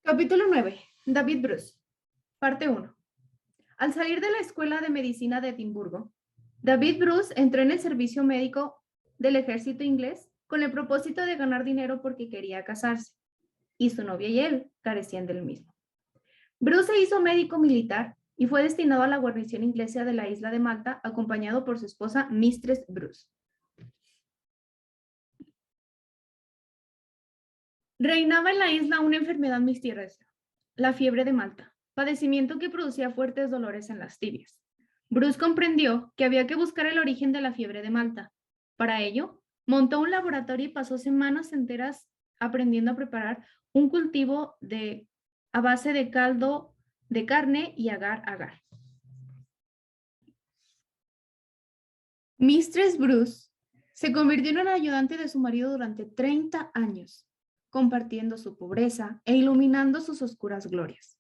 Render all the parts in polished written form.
Capítulo 9. David Bruce. Parte 1. Al salir de la Escuela de Medicina de Edimburgo, David Bruce entró en el servicio médico del ejército inglés con el propósito de ganar dinero porque quería casarse, y su novia y él carecían del mismo. Bruce se hizo médico militar y fue destinado a la guarnición inglesa de la isla de Malta, acompañado por su esposa Mistress Bruce. Reinaba en la isla una enfermedad misteriosa, la fiebre de Malta, padecimiento que producía fuertes dolores en las tibias. Bruce comprendió que había que buscar el origen de la fiebre de Malta. Para ello, montó un laboratorio y pasó semanas enteras aprendiendo a preparar un cultivo a base de caldo de carne y agar-agar. Mistress Bruce se convirtió en una ayudante de su marido durante 30 años, compartiendo su pobreza e iluminando sus oscuras glorias.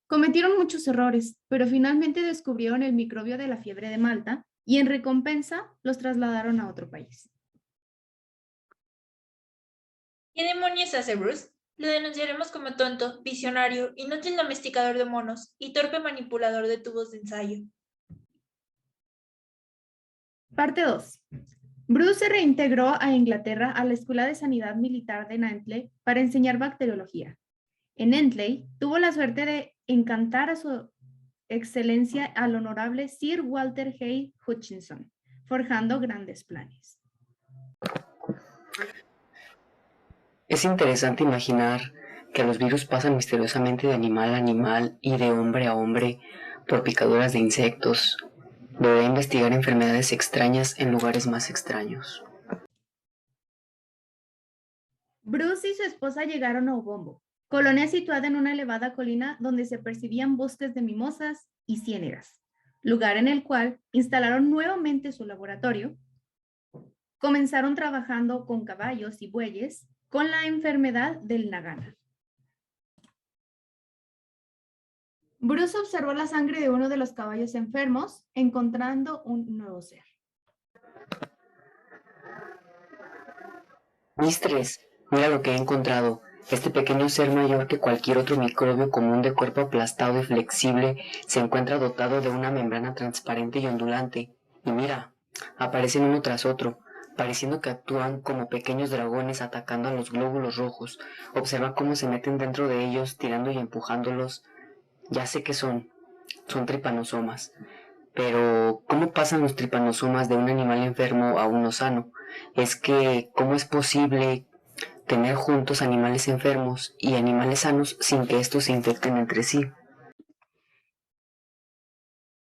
Cometieron muchos errores, pero finalmente descubrieron el microbio de la fiebre de Malta y en recompensa los trasladaron a otro país. ¿Qué demonios hace Bruce? Lo denunciaremos como tonto, visionario, inútil domesticador de monos y torpe manipulador de tubos de ensayo. Parte 2. Bruce se reintegró a Inglaterra a la Escuela de Sanidad Militar de Nantley para enseñar bacteriología. En Nantley tuvo la suerte de encantar a su excelencia al honorable Sir Walter Hay Hutchinson, forjando grandes planes. Es interesante imaginar que los virus pasan misteriosamente de animal a animal y de hombre a hombre por picaduras de insectos. Debería investigar enfermedades extrañas en lugares más extraños. Bruce y su esposa llegaron a Ubombo, colonia situada en una elevada colina donde se percibían bosques de mimosas y ciénegas, lugar en el cual instalaron nuevamente su laboratorio. Comenzaron trabajando con caballos y bueyes con la enfermedad del Nagana. Bruce observó la sangre de uno de los caballos enfermos, encontrando un nuevo ser. Mistress, mira lo que he encontrado. Este pequeño ser mayor que cualquier otro microbio común de cuerpo aplastado y flexible se encuentra dotado de una membrana transparente y ondulante. Y mira, aparecen uno tras otro, pareciendo que actúan como pequeños dragones atacando a los glóbulos rojos. Observa cómo se meten dentro de ellos, tirando y empujándolos. Ya sé que son tripanosomas. Pero, ¿cómo pasan los tripanosomas de un animal enfermo a uno sano? Es que, ¿cómo es posible tener juntos animales enfermos y animales sanos sin que estos se infecten entre sí?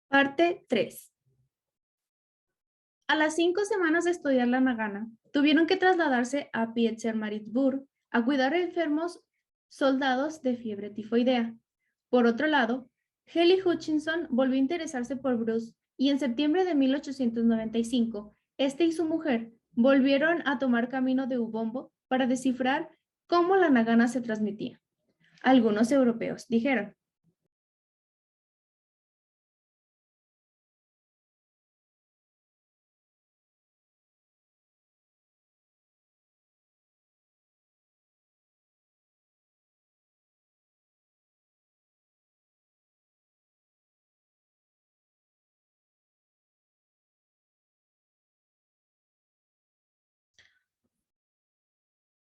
Parte 3. A las 5 semanas de estudiar la Nagana, tuvieron que trasladarse a Pietermaritzburg a cuidar a enfermos soldados de fiebre tifoidea. Por otro lado, Hely Hutchinson volvió a interesarse por Bruce y en septiembre de 1895, este y su mujer volvieron a tomar camino de Ubombo para descifrar cómo la Nagana se transmitía. Algunos europeos dijeron: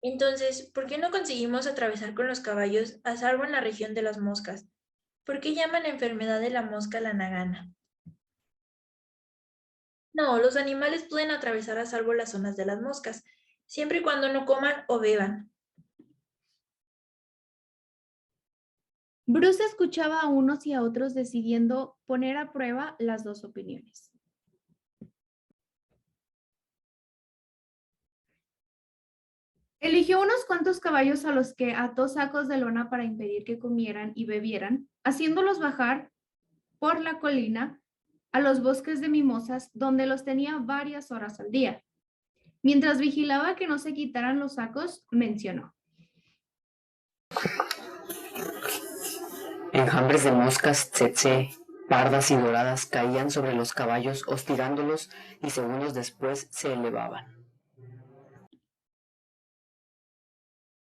Entonces, ¿por qué no conseguimos atravesar con los caballos, a salvo en la región de las moscas? ¿Por qué llaman la enfermedad de la mosca la nagana? No, los animales pueden atravesar a salvo las zonas de las moscas, siempre y cuando no coman o beban. Bruce escuchaba a unos y a otros decidiendo poner a prueba las dos opiniones. Eligió unos cuantos caballos a los que ató sacos de lona para impedir que comieran y bebieran, haciéndolos bajar por la colina a los bosques de mimosas, donde los tenía varias horas al día. Mientras vigilaba que no se quitaran los sacos, mencionó: Enjambres de moscas tsetse, pardas y doradas caían sobre los caballos hostigándolos y segundos después se elevaban.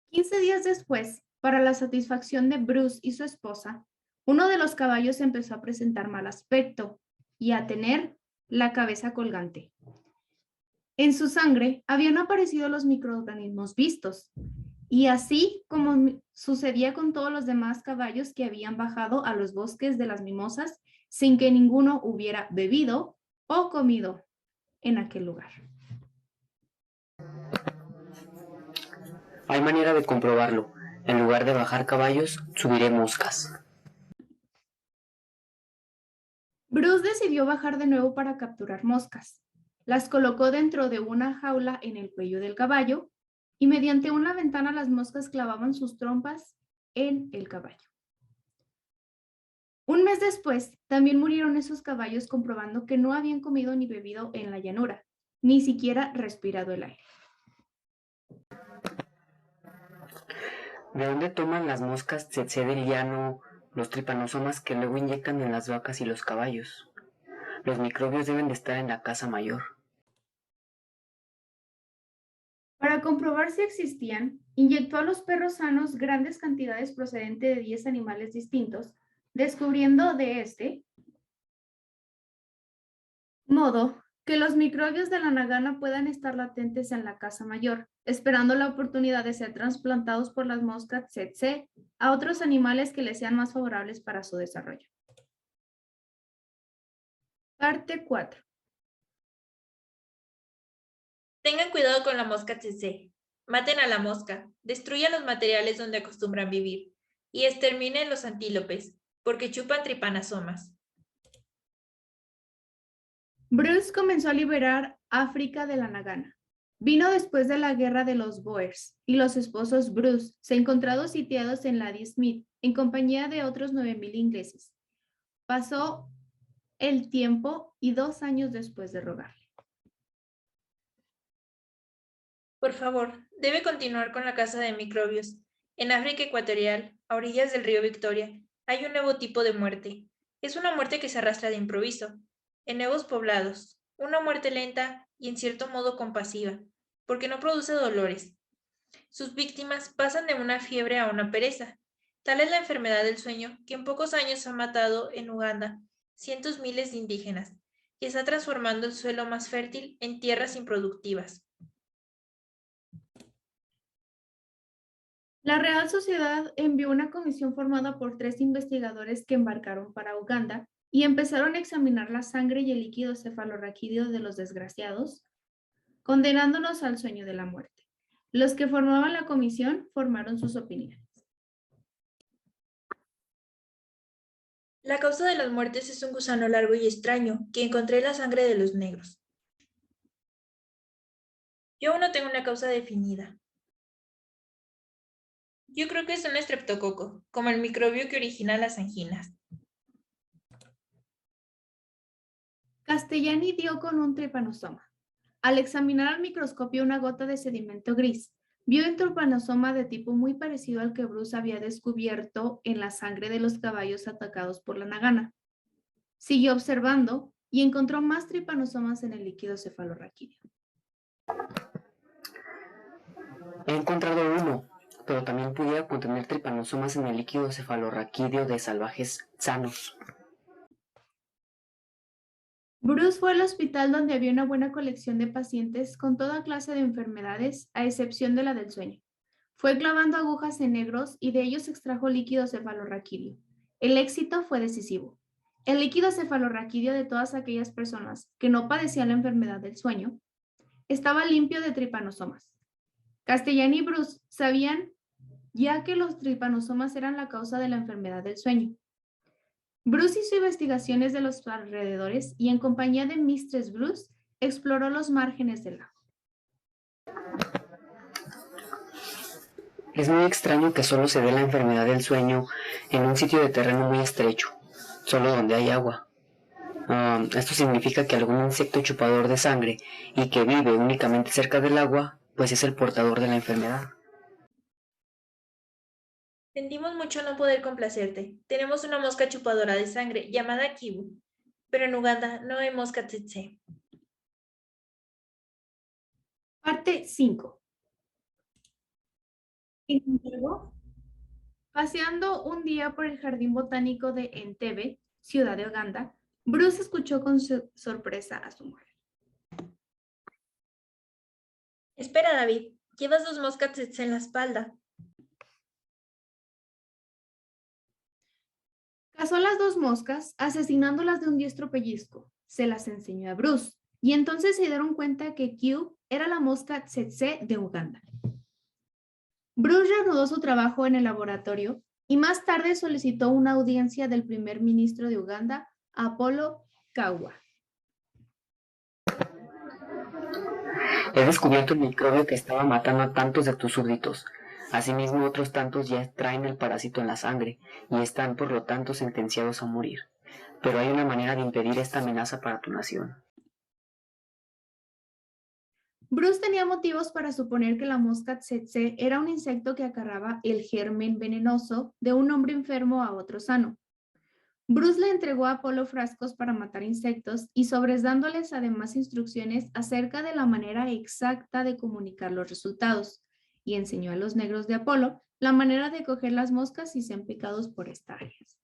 15 días después, Para la satisfacción de Bruce y su esposa, uno de los caballos empezó a presentar mal aspecto y a tener la cabeza colgante. En su sangre habían aparecido los microorganismos vistos, y así como sucedía con todos los demás caballos que habían bajado a los bosques de las mimosas sin que ninguno hubiera bebido o comido en aquel lugar. Hay manera de comprobarlo. En lugar de bajar caballos, subiré moscas. Bruce decidió bajar de nuevo para capturar moscas. Las colocó dentro de una jaula en el cuello del caballo y mediante una ventana las moscas clavaban sus trompas en el caballo. Un mes después, también murieron esos caballos comprobando que no habían comido ni bebido en la llanura, ni siquiera respirado el aire. ¿De dónde toman las moscas tsetse del llano los tripanosomas que luego inyectan en las vacas y los caballos? Los microbios deben de estar en la casa mayor. Para comprobar si existían, inyectó a los perros sanos grandes cantidades procedentes de 10 animales distintos, descubriendo de este modo que los microbios de la nagana puedan estar latentes en la casa mayor, esperando la oportunidad de ser trasplantados por las moscas tsetse a otros animales que les sean más favorables para su desarrollo. Parte 4. Tengan cuidado con la mosca tsetse. Maten a la mosca, destruyan los materiales donde acostumbran vivir y exterminen los antílopes, porque chupan tripanosomas. Bruce comenzó a liberar África de la nagana. Vino después de la guerra de los Boers y los esposos Bruce se encontraron sitiados en Lady Smith en compañía de otros 9,000 ingleses. Pasó el tiempo y 2 años después de rogarle. Por favor, debe continuar con la caza de microbios. En África Ecuatorial, a orillas del río Victoria, hay un nuevo tipo de muerte. Es una muerte que se arrastra de improviso. En nuevos poblados, una muerte lenta y en cierto modo compasiva, porque no produce dolores. Sus víctimas pasan de una fiebre a una pereza. Tal es la enfermedad del sueño que en pocos años ha matado en Uganda cientos miles de indígenas y está transformando el suelo más fértil en tierras improductivas. La Real Sociedad envió una comisión formada por 3 investigadores que embarcaron para Uganda y empezaron a examinar la sangre y el líquido cefalorraquídeo de los desgraciados, condenándonos al sueño de la muerte. Los que formaban la comisión formaron sus opiniones. La causa de las muertes es un gusano largo y extraño que encontré en la sangre de los negros. Yo aún no tengo una causa definida. Yo creo que es un estreptococo, como el microbio que origina las anginas. Castellani dio con un tripanosoma. Al examinar al microscopio una gota de sedimento gris, vio un tripanosoma de tipo muy parecido al que Bruce había descubierto en la sangre de los caballos atacados por la nagana. Siguió observando y encontró más tripanosomas en el líquido cefalorraquídeo. He encontrado uno, pero también pudiera contener tripanosomas en el líquido cefalorraquídeo de salvajes sanos. Bruce fue al hospital donde había una buena colección de pacientes con toda clase de enfermedades, a excepción de la del sueño. Fue clavando agujas en negros y de ellos extrajo líquido cefalorraquídeo. El éxito fue decisivo. El líquido cefalorraquídeo de todas aquellas personas que no padecían la enfermedad del sueño estaba limpio de tripanosomas. Castellani y Bruce sabían ya que los tripanosomas eran la causa de la enfermedad del sueño. Bruce hizo investigaciones de los alrededores y en compañía de Mistress Bruce exploró los márgenes del lago. Es muy extraño que solo se dé la enfermedad del sueño en un sitio de terreno muy estrecho, solo donde hay agua. Esto significa que algún insecto chupador de sangre y que vive únicamente cerca del agua, pues es el portador de la enfermedad. Sentimos mucho no poder complacerte. Tenemos una mosca chupadora de sangre llamada kibu, pero en Uganda no hay mosca tsetse. Parte 5. Sin embargo, Paseando un día por el jardín botánico de Entebbe, ciudad de Uganda, Bruce escuchó con sorpresa a su mujer. Espera, David, llevas 2 moscas tsetse en la espalda. Cazó las 2 moscas, asesinándolas de un diestro pellizco. Se las enseñó a Bruce, y entonces se dieron cuenta que Q era la mosca tsetse de Uganda. Bruce reanudó su trabajo en el laboratorio y más tarde solicitó una audiencia del primer ministro de Uganda, Apollo Kagwa. He descubierto el microbio que estaba matando a tantos de tus súbditos. Asimismo, otros tantos ya traen el parásito en la sangre y están, por lo tanto, sentenciados a morir. Pero hay una manera de impedir esta amenaza para tu nación. Bruce tenía motivos para suponer que la mosca tsetse era un insecto que acarreaba el germen venenoso de un hombre enfermo a otro sano. Bruce le entregó a Apolo frascos para matar insectos y dándoles además instrucciones acerca de la manera exacta de comunicar los resultados, y enseñó a los negros de Apolo la manera de coger las moscas si sean picados por estarias.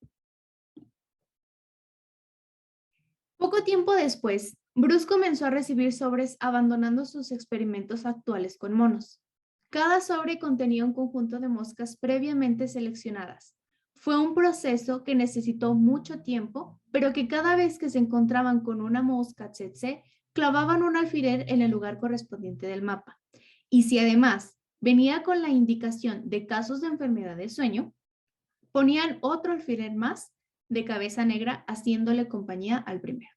Poco tiempo después, Bruce comenzó a recibir sobres abandonando sus experimentos actuales con monos. Cada sobre contenía un conjunto de moscas previamente seleccionadas. Fue un proceso que necesitó mucho tiempo, pero que cada vez que se encontraban con una mosca tsetse, clavaban un alfiler en el lugar correspondiente del mapa. Y si además venía con la indicación de casos de enfermedad del sueño, ponían otro alfiler más de cabeza negra haciéndole compañía al primero.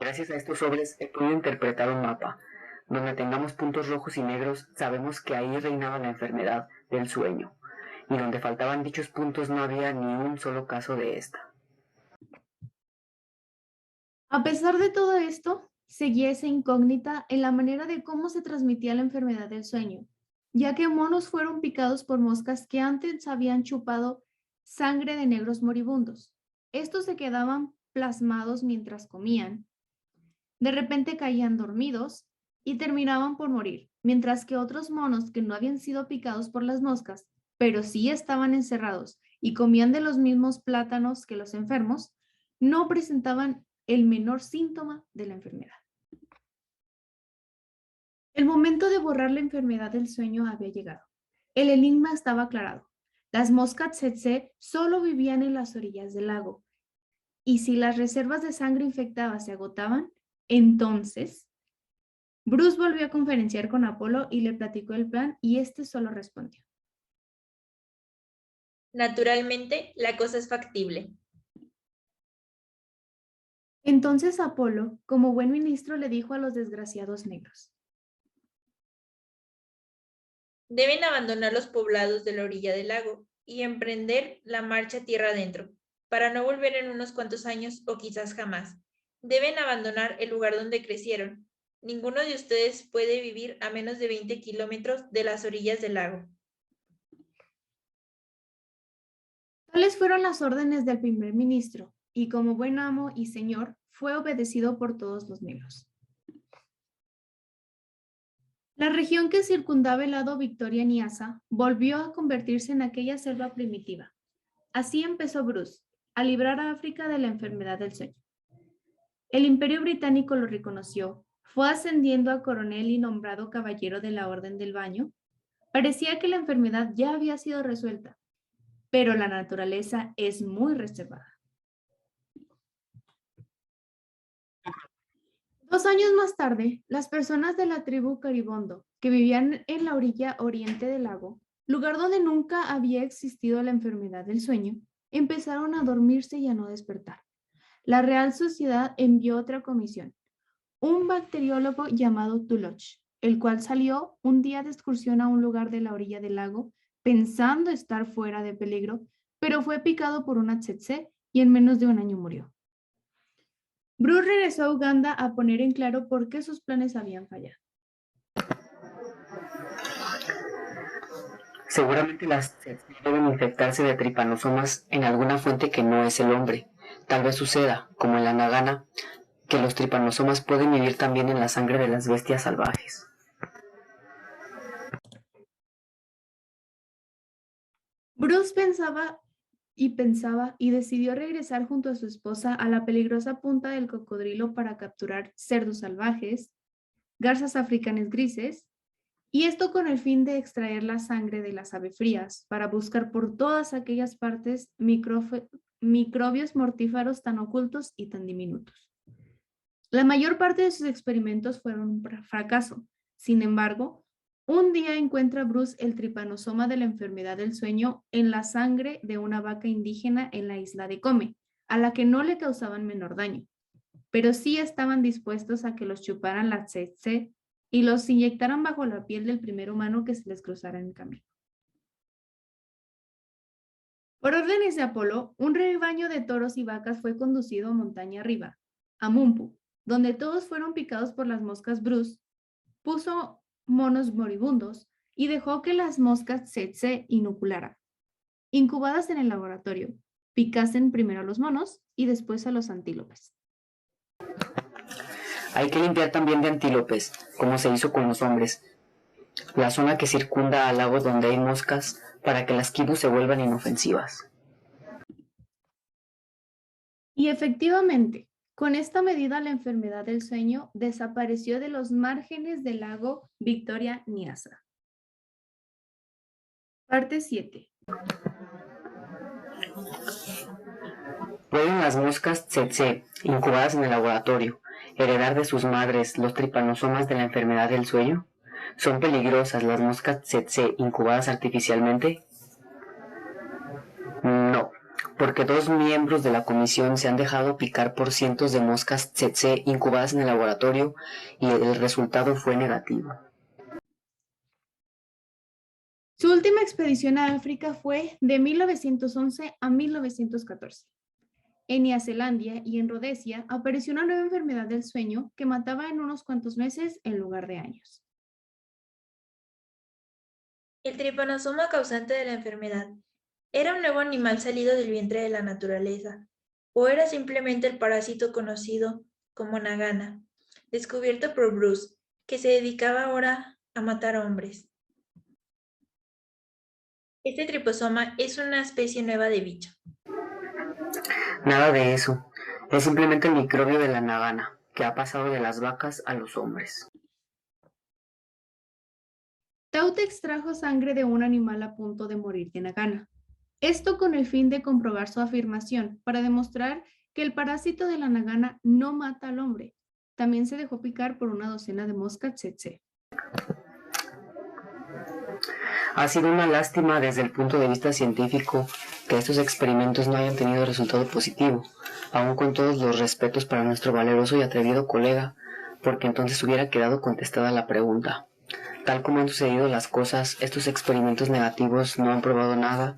Gracias a estos sobres he podido interpretar un mapa. Donde tengamos puntos rojos y negros, sabemos que ahí reinaba la enfermedad del sueño, y donde faltaban dichos puntos no había ni un solo caso de esta. A pesar de todo esto, seguía esa incógnita en la manera de cómo se transmitía la enfermedad del sueño, ya que monos fueron picados por moscas que antes habían chupado sangre de negros moribundos. Estos se quedaban plasmados mientras comían, de repente caían dormidos y terminaban por morir, mientras que otros monos que no habían sido picados por las moscas, pero sí estaban encerrados y comían de los mismos plátanos que los enfermos, no presentaban el menor síntoma de la enfermedad. El momento de borrar la enfermedad del sueño había llegado. El enigma estaba aclarado. Las moscas tsetse solo vivían en las orillas del lago, y si las reservas de sangre infectada se agotaban, entonces Bruce volvió a conferenciar con Apolo y le platicó el plan, y este solo respondió: Naturalmente, la cosa es factible. Entonces Apolo, como buen ministro, le dijo a los desgraciados negros: Deben abandonar los poblados de la orilla del lago y emprender la marcha tierra adentro, para no volver en unos cuantos años o quizás jamás. Deben abandonar el lugar donde crecieron. Ninguno de ustedes puede vivir a menos de 20 kilómetros de las orillas del lago. Tales fueron las órdenes del primer ministro, y como buen amo y señor, fue obedecido por todos los negros. La región que circundaba el lado Victoria Nyasa volvió a convertirse en aquella selva primitiva. Así empezó Bruce a librar a África de la enfermedad del sueño. El Imperio Británico lo reconoció, fue ascendiendo a coronel y nombrado caballero de la Orden del Baño. Parecía que la enfermedad ya había sido resuelta, pero la naturaleza es muy reservada. 2 años más tarde, las personas de la tribu Caribondo, que vivían en la orilla oriente del lago, lugar donde nunca había existido la enfermedad del sueño, empezaron a dormirse y a no despertar. La Real Sociedad envió otra comisión, un bacteriólogo llamado Tuloch, el cual salió un día de excursión a un lugar de la orilla del lago, pensando estar fuera de peligro, pero fue picado por una tsetse y en menos de un año murió. Bruce regresó a Uganda a poner en claro por qué sus planes habían fallado. Seguramente las tsetse deben infectarse de tripanosomas en alguna fuente que no es el hombre. Tal vez suceda, como en la nagana, que los tripanosomas pueden vivir también en la sangre de las bestias salvajes. Bruce pensaba y decidió regresar junto a su esposa a la peligrosa punta del cocodrilo para capturar cerdos salvajes, garzas africanas grises, y esto con el fin de extraer la sangre de las avefrías para buscar por todas aquellas partes microbios mortíferos tan ocultos y tan diminutos. La mayor parte de sus experimentos fueron un fracaso. Sin embargo, un día encuentra Bruce el tripanosoma de la enfermedad del sueño en la sangre de una vaca indígena en la isla de Come, a la que no le causaban menor daño, pero sí estaban dispuestos a que los chuparan la tsetse y los inyectaran bajo la piel del primer humano que se les cruzara en el camino. Por órdenes de Apolo, un rebaño de toros y vacas fue conducido a montaña arriba, a Mumpu, donde todos fueron picados por las moscas Bruce, puso monos moribundos y dejó que las moscas tsetse inocularan. Incubadas en el laboratorio, picasen primero a los monos y después a los antílopes. Hay que limpiar también de antílopes, como se hizo con los hombres, la zona que circunda al lago donde hay moscas para que las kibus se vuelvan inofensivas. Y efectivamente, con esta medida la enfermedad del sueño desapareció de los márgenes del lago Victoria Nyasa. Parte 7. ¿Pueden las moscas tsetse, incubadas en el laboratorio, heredar de sus madres los tripanosomas de la enfermedad del sueño? ¿Son peligrosas las moscas tsetse incubadas artificialmente? No, porque 2 miembros de la comisión se han dejado picar por cientos de moscas tsetse incubadas en el laboratorio y el resultado fue negativo. Su última expedición a África fue de 1911 a 1914. En Nueva Zelanda y en Rodesia apareció una nueva enfermedad del sueño que mataba en unos cuantos meses en lugar de años. El tripanosoma causante de la enfermedad ¿era un nuevo animal salido del vientre de la naturaleza? ¿O era simplemente el parásito conocido como Nagana, descubierto por Bruce, que se dedicaba ahora a matar hombres? Este triposoma es una especie nueva de bicho. Nada de eso. Es simplemente el microbio de la nagana, que ha pasado de las vacas a los hombres. Taut extrajo sangre de un animal a punto de morir de nagana. Esto con el fin de comprobar su afirmación, para demostrar que el parásito de la nagana no mata al hombre. También se dejó picar por una docena de moscas tsetse. Ha sido una lástima desde el punto de vista científico que estos experimentos no hayan tenido resultado positivo, aun con todos los respetos para nuestro valeroso y atrevido colega, porque entonces hubiera quedado contestada la pregunta. Tal como han sucedido las cosas, estos experimentos negativos no han probado nada,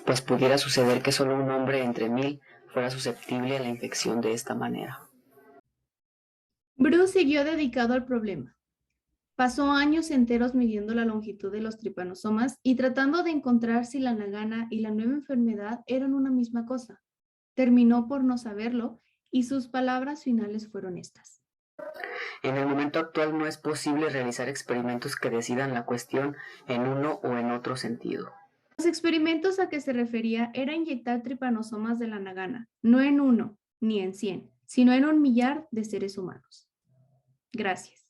pues pudiera suceder que solo un hombre entre 1000 fuera susceptible a la infección de esta manera. Bruce siguió dedicado al problema. Pasó años enteros midiendo la longitud de los tripanosomas y tratando de encontrar si la nagana y la nueva enfermedad eran una misma cosa. Terminó por no saberlo y sus palabras finales fueron estas. En el momento actual no es posible realizar experimentos que decidan la cuestión en uno o en otro sentido. Los experimentos a que se refería era inyectar tripanosomas de la nagana, no en 1 ni en 100, sino en 1 millar de seres humanos. Gracias.